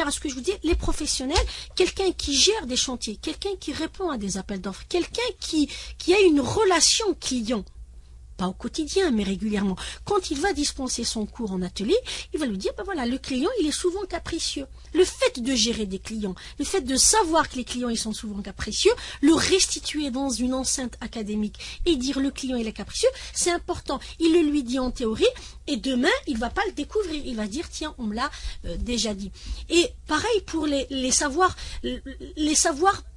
à ce que je vous dis, les professionnels, quelqu'un qui gère des chantiers, quelqu'un qui répond à des appels d'offres, quelqu'un qui a une relation client, pas au quotidien, mais régulièrement. Quand il va dispenser son cours en atelier, il va lui dire, ben voilà, le client, il est souvent capricieux. Le fait de gérer des clients, le fait de savoir que les clients, ils sont souvent capricieux, le restituer dans une enceinte académique et dire le client, il est capricieux, c'est important. Il le lui dit en théorie, et demain, il va pas le découvrir. Il va dire, tiens, on me l'a déjà dit. Et pareil pour les savoirs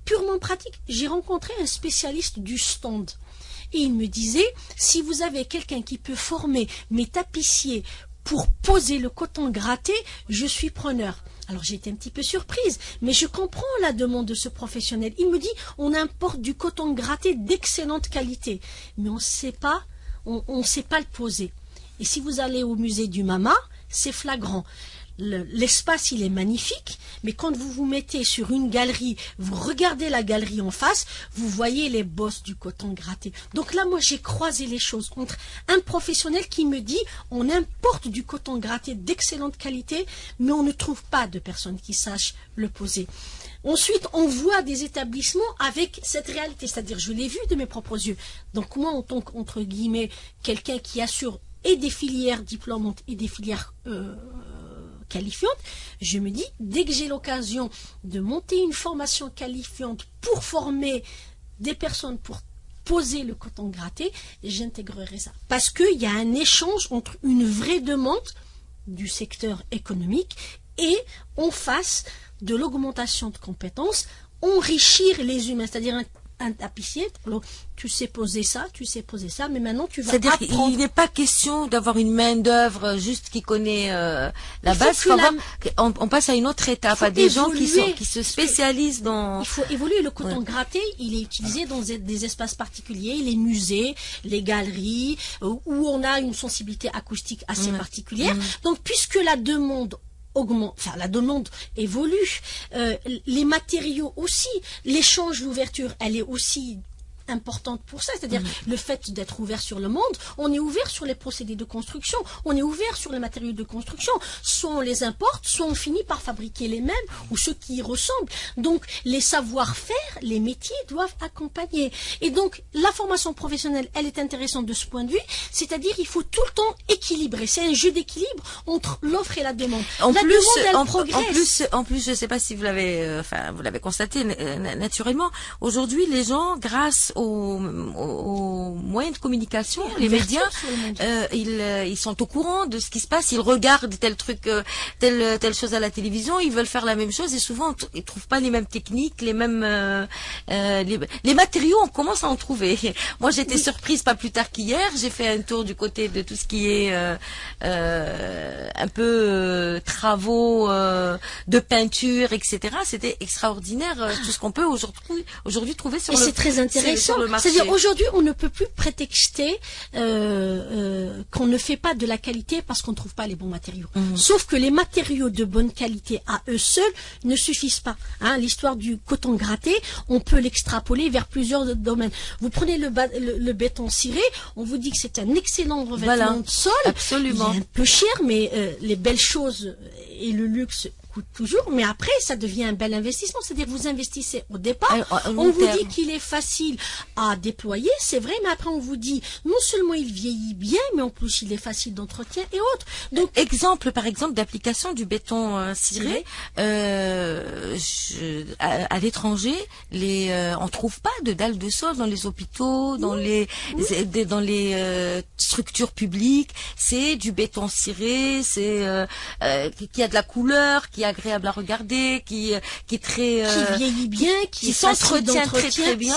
purement pratiques. J'ai rencontré un spécialiste du stand. Et il me disait, si vous avez quelqu'un qui peut former mes tapissiers pour poser le coton gratté, je suis preneur. Alors j'ai été un petit peu surprise, mais je comprends la demande de ce professionnel. Il me dit, on importe du coton gratté d'excellente qualité, mais on sait pas le poser. Et si vous allez au musée du Mama, c'est flagrant. L'espace, il est magnifique, mais quand vous vous mettez sur une galerie, vous regardez la galerie en face, vous voyez les bosses du coton gratté. Donc là, moi, j'ai croisé les choses entre un professionnel qui me dit, on importe du coton gratté d'excellente qualité, mais on ne trouve pas de personnes qui sachent le poser. Ensuite, on voit des établissements avec cette réalité, c'est-à-dire, je l'ai vu de mes propres yeux. Donc moi, en tant qu'entre guillemets, quelqu'un qui assure et des filières diplômantes et des filières qualifiante, je me dis, dès que j'ai l'occasion de monter une formation qualifiante pour former des personnes pour poser le coton gratté, j'intégrerai ça. Parce qu'il y a un échange entre une vraie demande du secteur économique et en face de l'augmentation de compétences, enrichir les humains, c'est-à-dire un tapissier, alors, tu sais poser ça, mais maintenant tu vas apprendre. C'est-à-dire qu'il n'est pas question d'avoir une main d'œuvre juste qui connaît la base. On passe à une autre étape, à des gens qui se spécialisent dans... Il faut évoluer. Le coton gratté, il est utilisé dans des espaces particuliers, les musées, les galeries, où on a une sensibilité acoustique assez particulière. Donc, puisque la demande augmente, enfin la demande évolue, les matériaux aussi, l'échange, l'ouverture, elle est aussi importante pour ça, c'est-à-dire le fait d'être ouvert sur le monde, on est ouvert sur les procédés de construction, on est ouvert sur les matériaux de construction, soit on les importe, soit on finit par fabriquer les mêmes ou ceux qui y ressemblent. Donc les savoir-faire, les métiers doivent accompagner. Et donc la formation professionnelle, elle est intéressante de ce point de vue, c'est-à-dire il faut tout le temps équilibrer, c'est un jeu d'équilibre entre l'offre et la demande. En plus, je ne sais pas si vous l'avez, vous l'avez constaté naturellement. Aujourd'hui, les gens, grâce aux moyens de communication, les médias, ils sont au courant de ce qui se passe, ils regardent tel truc, telle chose à la télévision, ils veulent faire la même chose et souvent ils trouvent pas les mêmes techniques, les mêmes les matériaux, on commence à en trouver. Moi j'étais surprise pas plus tard qu'hier, j'ai fait un tour du côté de tout ce qui est un peu travaux de peinture, etc. C'était extraordinaire tout ce qu'on peut aujourd'hui trouver sur le marché. C'est très intéressant. C'est-à-dire aujourd'hui, on ne peut plus prétexter qu'on ne fait pas de la qualité parce qu'on ne trouve pas les bons matériaux. Sauf que les matériaux de bonne qualité à eux seuls ne suffisent pas. Hein, l'histoire du coton gratté, on peut l'extrapoler vers plusieurs domaines. Vous prenez le béton ciré, on vous dit que c'est un excellent revêtement de sol. Absolument. Il est un peu cher, mais les belles choses et le luxe coûte toujours, mais après ça devient un bel investissement, c'est-à-dire vous investissez au départ, on vous dit qu'il est facile à déployer, c'est vrai, mais après on vous dit non seulement il vieillit bien, mais en plus il est facile d'entretien et autres. Donc par exemple d'application du béton ciré, à l'étranger, on trouve pas de dalles de sol dans les hôpitaux, dans les structures publiques, c'est du béton ciré, c'est qui a de la couleur, qui est agréable à regarder, qui est très qui vieillit bien, qui s'entretient très bien.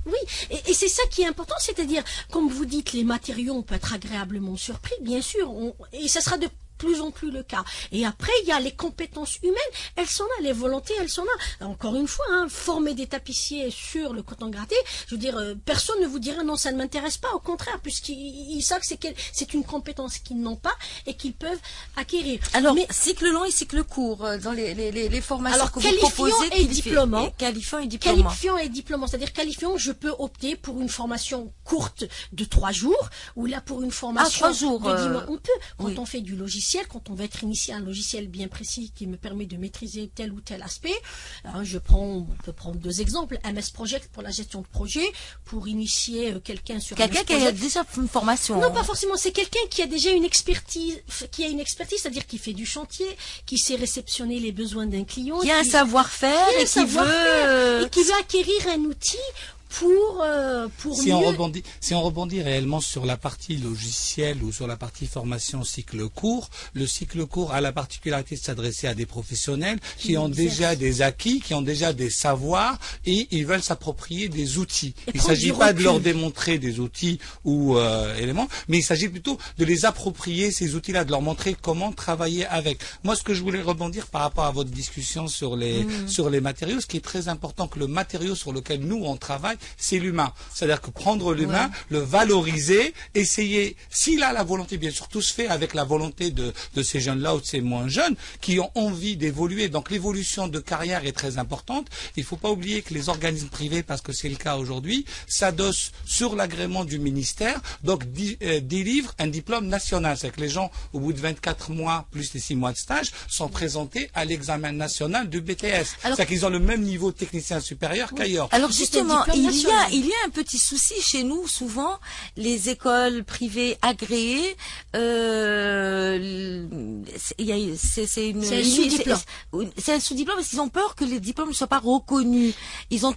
Oui, et c'est ça qui est important, c'est-à-dire comme vous dites, les matériaux, on peut être agréablement surpris, bien sûr, et ça sera de plus en plus le cas. Et après, il y a les compétences humaines, elles sont là, les volontés, elles sont là. Encore une fois, former des tapissiers sur le coton gratté, je veux dire, personne ne vous dira non, ça ne m'intéresse pas, au contraire, puisqu'ils savent que c'est une compétence qu'ils n'ont pas et qu'ils peuvent acquérir. Alors, cycle long et cycle court, dans les formations que vous proposez, qualifiant et diplômant, c'est-à-dire qualifiant, je peux opter pour une formation courte de 3 jours, ou là pour une formation 3 jours, de 10 mois. On peut, quand on fait du logiciel, logiciel, quand on va être initié à un logiciel bien précis qui me permet de maîtriser tel ou tel aspect, on peut prendre deux exemples. MS Project pour la gestion de projet, pour initier quelqu'un sur quelqu'un qui a déjà une formation. Non, pas forcément. C'est quelqu'un qui a déjà une expertise, c'est-à-dire qui fait du chantier, qui sait réceptionner les besoins d'un client, qui a un savoir-faire et qui veut acquérir un outil pour si on rebondit réellement sur la partie logicielle ou sur la partie formation cycle court, le cycle court a la particularité de s'adresser à des professionnels qui ont déjà des acquis, qui ont déjà des savoirs et ils veulent s'approprier des outils. Il ne s'agit pas de leur démontrer des outils ou éléments, mais il s'agit plutôt de les approprier, ces outils-là, de leur montrer comment travailler avec. Moi, ce que je voulais rebondir par rapport à votre discussion sur les matériaux, ce qui est très important, que le matériau sur lequel nous on travaille, c'est l'humain. C'est-à-dire que prendre l'humain, le valoriser, essayer, s'il a la volonté, bien sûr, tout se fait avec la volonté de ces jeunes-là ou de ces moins jeunes qui ont envie d'évoluer. Donc l'évolution de carrière est très importante. Il ne faut pas oublier que les organismes privés, parce que c'est le cas aujourd'hui, s'adossent sur l'agrément du ministère, donc délivrent un diplôme national. C'est-à-dire que les gens, au bout de 24 mois plus les 6 mois de stage, sont présentés à l'examen national du BTS. C'est-à-dire qu'ils ont le même niveau de technicien supérieur qu'ailleurs. Alors justement, il y a un petit souci chez nous, souvent, les écoles privées agréées, c'est un sous-diplôme parce qu'ils ont peur que les diplômes ne soient pas reconnus. Ils ont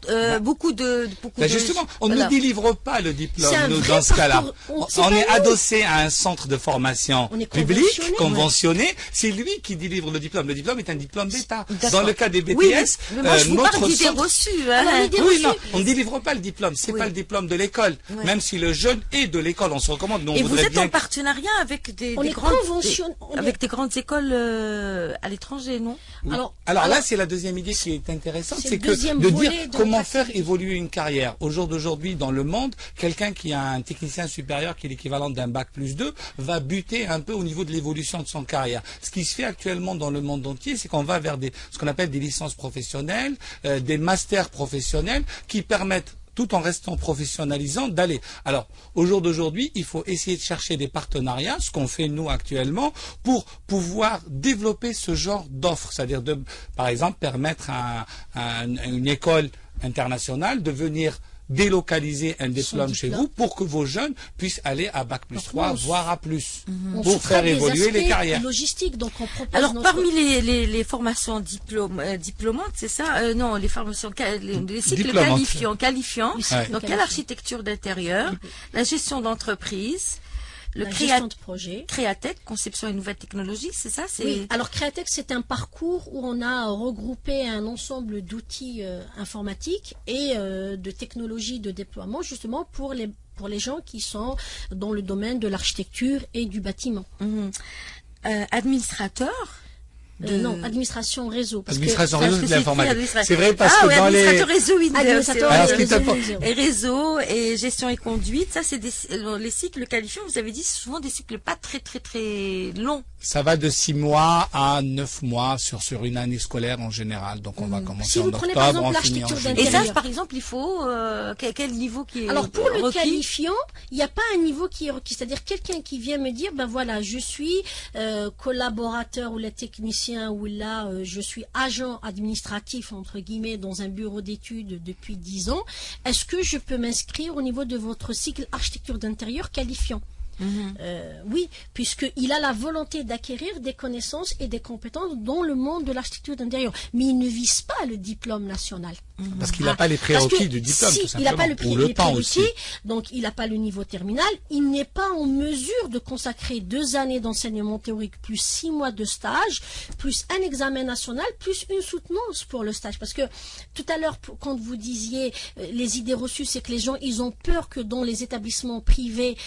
justement, on ne délivre pas le diplôme, nous, dans ce cas-là. On est adossé à un centre de formation public, conventionné. C'est lui qui délivre le diplôme. Le diplôme est un diplôme d'État. Dans le cas des BTS, mais moi, je vous parle d'idées reçues. On ne délivre pas le diplôme, c'est pas le diplôme de l'école. Même si le jeune est de l'école, on se recommande. Nous, et vous êtes en partenariat avec des grandes écoles à l'étranger, non? Alors là, c'est la deuxième idée qui est intéressante, c'est que de dire comment faire évoluer une carrière. Au jour d'aujourd'hui, dans le monde, quelqu'un qui a un technicien supérieur qui est l'équivalent d'un bac plus 2 va buter un peu au niveau de l'évolution de son carrière. Ce qui se fait actuellement dans le monde entier, c'est qu'on va vers ce qu'on appelle des licences professionnelles, des masters professionnels qui permettent, tout en restant professionnalisant, d'aller. Alors, au jour d'aujourd'hui, il faut essayer de chercher des partenariats, ce qu'on fait nous actuellement, pour pouvoir développer ce genre d'offres. C'est-à-dire, par exemple, permettre à une école internationale de venir délocaliser un diplôme chez vous pour que vos jeunes puissent aller à Bac plus 3, voire à plus, pour faire évoluer les carrières. Logistique, donc on propose. Alors, parmi les formations diplômantes, c'est ça? Non, les formations, les cycles qualifiants. Donc, il y a l'architecture d'intérieur, la gestion d'entreprise, la gestion de projet. Créatech, conception et nouvelles technologies, c'est ça? Oui, alors Créatech, c'est un parcours où on a regroupé un ensemble d'outils informatiques et de technologies de déploiement, justement pour les gens qui sont dans le domaine de l'architecture et du bâtiment. Administrateur? Non, administration réseau. Administration réseau de l'informatique. C'est vrai parce que dans et réseau et gestion et conduite, ça c'est les cycles qualifiants, vous avez dit, c'est souvent des cycles pas très longs. Ça va de 6 mois à 9 mois sur une année scolaire en général. Donc on va commencer en octobre, on finit en juillet. Et ça, par exemple, il faut quel niveau qui est Alors pour le qualifiant, il n'y a pas un niveau qui est requis. C'est-à-dire quelqu'un qui vient me dire, ben voilà, je suis collaborateur ou les techniciens ou là, je suis agent administratif entre guillemets dans un bureau d'études depuis 10 ans. Est-ce que je peux m'inscrire au niveau de votre cycle architecture d'intérieur qualifiant? Oui, puisqu'il a la volonté d'acquérir des connaissances et des compétences dans le monde de l'architecture d'intérieur. Mais il ne vise pas le diplôme national. Parce qu'il n'a pas les prérequis du diplôme, tout simplement. Il n'a pas les prérequis, donc il n'a pas le niveau terminal. Il n'est pas en mesure de consacrer 2 années d'enseignement théorique, plus 6 mois de stage, plus un examen national, plus une soutenance pour le stage. Parce que tout à l'heure, quand vous disiez les idées reçues, c'est que les gens, ils ont peur que dans les établissements privés,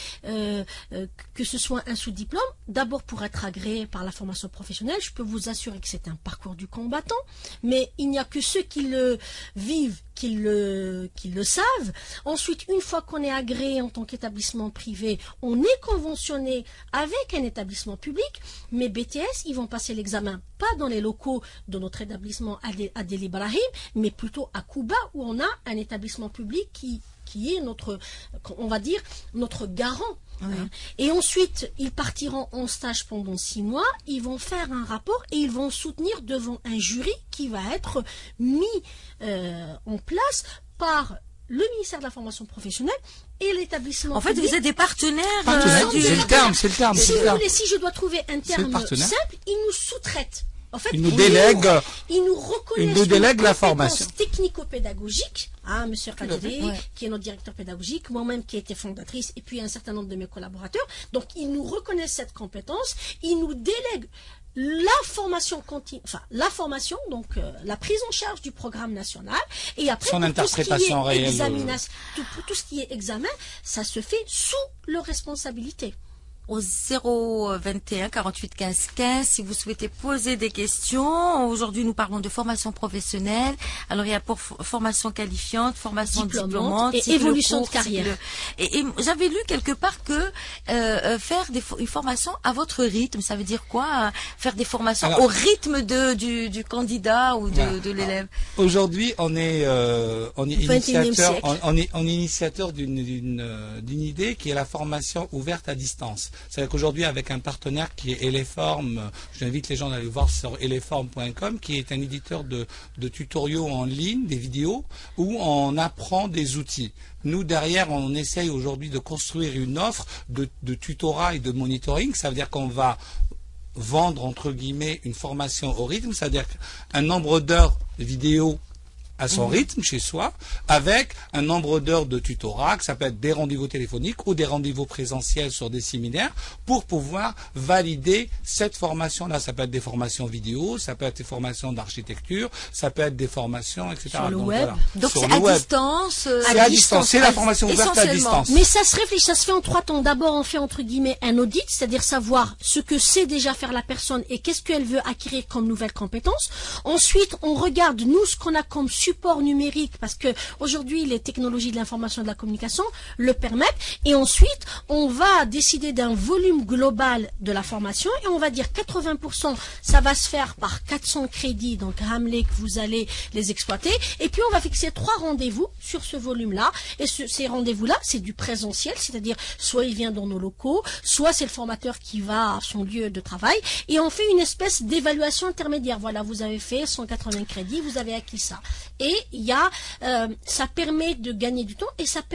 que ce soit un sous-diplôme, d'abord pour être agréé par la formation professionnelle, je peux vous assurer que c'est un parcours du combattant, mais il n'y a que ceux qui le vivent qui le savent. Ensuite, une fois qu'on est agréé en tant qu'établissement privé, on est conventionné avec un établissement public, mais BTS, ils vont passer l'examen pas dans les locaux de notre établissement à Del Ibrahim, mais plutôt à Cuba, où on a un établissement public qui qui est notre, on va dire, notre garant. Oui. Et ensuite, ils partiront en stage pendant 6 mois, ils vont faire un rapport et ils vont soutenir devant un jury qui va être mis en place par le ministère de la formation professionnelle et l'établissement. En fait, public. vous êtes des partenaires. C'est le terme, c'est le terme. Si c'est le vous terme. voulez, si je dois trouver un terme partenaire. simple, ils nous sous-traitent. En fait, Ils nous délèguent. Ils nous reconnaissent. Ils nous délèguent la compétences formation. technico-pédagogiques. Hein, Monsieur Kadiri, Ouais. qui est notre directeur pédagogique, moi-même qui ai été fondatrice, et puis un certain nombre de mes collaborateurs. Donc, ils nous reconnaissent cette compétence. Ils nous délèguent la formation continue, enfin la formation, donc la prise en charge du programme national, et après Son pour tout ce qui est interprétation réelle. pour tout ce qui est examen, ça se fait sous leur responsabilité. Au 021 48 15 15 si vous souhaitez poser des questions. Aujourd'hui, nous parlons de formation professionnelle. Alors, il y a pour formation qualifiante, formation diplômante et évolution de carrière. Et j'avais lu quelque part que faire une formation à votre rythme, ça veut dire quoi? Faire des formations Alors, au rythme du candidat ou de l'élève. Aujourd'hui, on est XXIe initiateur, siècle. on est initiateur d'une idée qui est la formation ouverte à distance. C'est-à-dire qu'aujourd'hui, avec un partenaire qui est Eleform, j'invite les gens à aller voir sur eleform.com, qui est un éditeur de tutoriaux en ligne, des vidéos, où on apprend des outils. Nous, derrière, on essaye aujourd'hui de construire une offre de tutorat et de monitoring. Ça veut dire qu'on va vendre, entre guillemets, une formation au rythme, c'est-à-dire un nombre d'heures vidéo à son rythme chez soi, avec un nombre d'heures de tutorat, que ça peut être des rendez-vous téléphoniques ou des rendez-vous présentiels sur des séminaires, pour pouvoir valider cette formation-là. Ça peut être des formations vidéo, ça peut être des formations d'architecture, ça peut être des formations, etc. Sur le Donc, web. voilà. Donc, Sur c'est le à web. distance. C'est à distance, c'est la formation ouverte à essentiellement. distance. Mais ça se réfléchit, ça se fait en 3 temps. D'abord, on fait entre guillemets un audit, c'est-à-dire savoir ce que sait déjà faire la personne et qu'est-ce qu'elle veut acquérir comme nouvelles compétences. Ensuite, on regarde, nous, ce qu'on a comme support numérique, parce que aujourd'hui, les technologies de l'information et de la communication le permettent. Et ensuite, on va décider d'un volume global de la formation et on va dire 80%, ça va se faire par 400 crédits, donc Hamlet, que vous allez les exploiter. Et puis, on va fixer 3 rendez-vous sur ce volume-là. Et ces rendez-vous-là, c'est du présentiel, c'est-à-dire soit il vient dans nos locaux, soit c'est le formateur qui va à son lieu de travail. Et on fait une espèce d'évaluation intermédiaire. Voilà, vous avez fait 180 crédits, vous avez acquis ça. Et il y a, ça permet de gagner du temps et ça